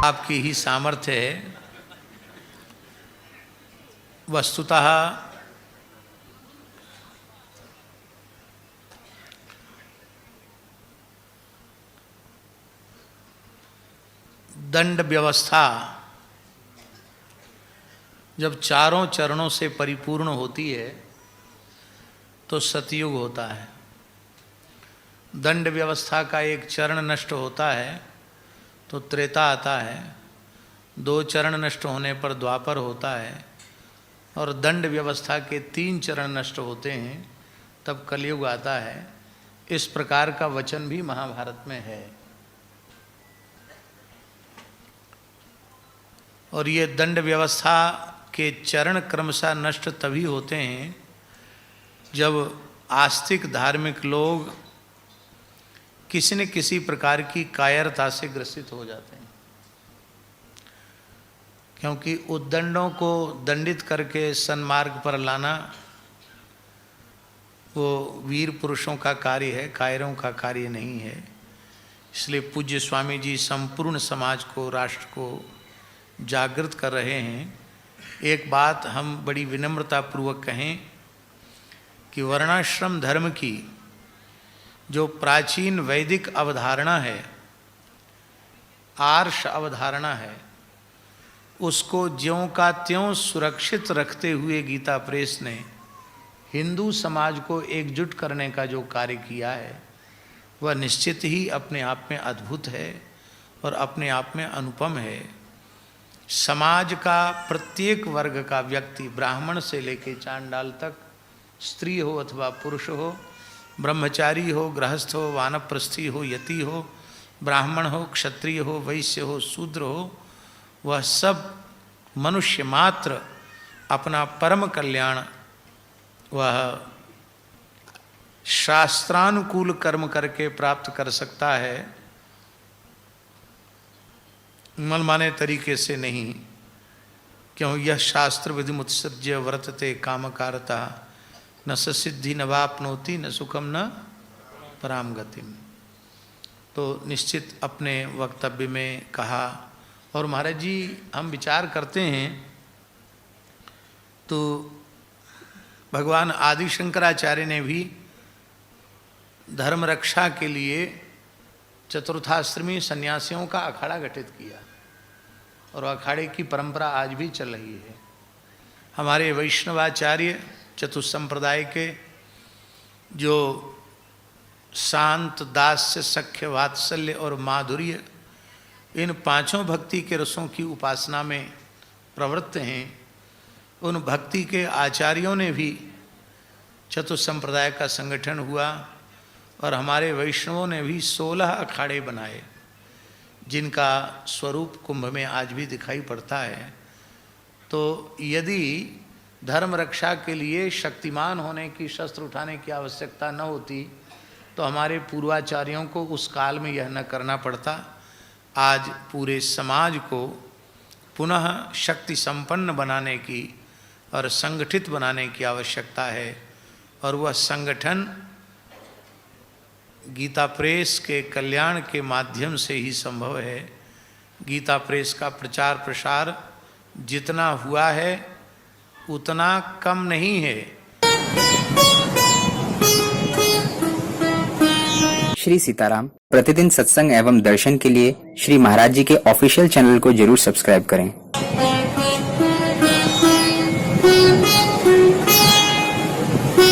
आपकी ही सामर्थ्य है। वस्तुतः दंड व्यवस्था जब चारों चरणों से परिपूर्ण होती है तो सतयुग होता है। दंड व्यवस्था का एक चरण नष्ट होता है तो त्रेता आता है, 2 चरण नष्ट होने पर द्वापर होता है, और दंड व्यवस्था के 3 चरण नष्ट होते हैं तब कलयुग आता है। इस प्रकार का वचन भी महाभारत में है। और ये दंड व्यवस्था के चरण क्रमशः नष्ट तभी होते हैं जब आस्तिक धार्मिक लोग किसी न किसी प्रकार की कायरता से ग्रसित हो जाते हैं, क्योंकि उद्दंडों को दंडित करके सन्मार्ग पर लाना वो वीर पुरुषों का कार्य है, कायरों का कार्य नहीं है। इसलिए पूज्य स्वामी जी संपूर्ण समाज को, राष्ट्र को जागृत कर रहे हैं। एक बात हम बड़ी विनम्रता पूर्वक कहें कि वर्णाश्रम धर्म की जो प्राचीन वैदिक अवधारणा है, आर्ष अवधारणा है, उसको ज्यों का त्यों सुरक्षित रखते हुए गीता प्रेस ने हिंदू समाज को एकजुट करने का जो कार्य किया है वह निश्चित ही अपने आप में अद्भुत है और अपने आप में अनुपम है। समाज का प्रत्येक वर्ग का व्यक्ति, ब्राह्मण से लेकर चांडाल तक, स्त्री हो अथवा पुरुष हो, ब्रह्मचारी हो, गृहस्थ हो, वानप्रस्थी हो, यति हो, ब्राह्मण हो, क्षत्रिय हो, वैश्य हो, शूद्र हो, वह सब मनुष्य मात्र अपना परम कल्याण वह शास्त्रानुकूल कर्म करके प्राप्त कर सकता है, मनमाने तरीके से नहीं। क्यों? यह शास्त्र विधि मुत्सर्ज्य वर्तते कामकारता न सिद्धि न वाप्नोति न सुखम न पराम गतिम। तो निश्चित अपने वक्तव्य में कहा। और महाराज जी हम विचार करते हैं तो भगवान आदि शंकराचार्य ने भी धर्म रक्षा के लिए चतुर्थाश्रमी सन्यासियों का अखाड़ा गठित किया, और अखाड़े की परंपरा आज भी चल रही है। हमारे वैष्णवाचार्य चतुस्संप्रदाय के जो शांत, दास्य, सख्य, वात्सल्य और माधुर्य, इन 5 भक्ति के रसों की उपासना में प्रवृत्त हैं, उन भक्ति के आचार्यों ने भी चतुस्संप्रदाय का संगठन हुआ, और हमारे वैष्णवों ने भी 16 अखाड़े बनाए, जिनका स्वरूप कुंभ में आज भी दिखाई पड़ता है। तो यदि धर्म रक्षा के लिए शक्तिमान होने की, शस्त्र उठाने की आवश्यकता न होती तो हमारे पूर्वाचार्यों को उस काल में यह न करना पड़ता। आज पूरे समाज को पुनः शक्ति संपन्न बनाने की और संगठित बनाने की आवश्यकता है, और वह संगठन गीता प्रेस के कल्याण के माध्यम से ही संभव है। गीता प्रेस का प्रचार प्रसार जितना हुआ है उतना कम नहीं है। श्री सीताराम प्रतिदिन सत्संग एवं दर्शन के लिए श्री महाराज जी के ऑफिशियल चैनल को जरूर सब्सक्राइब करें।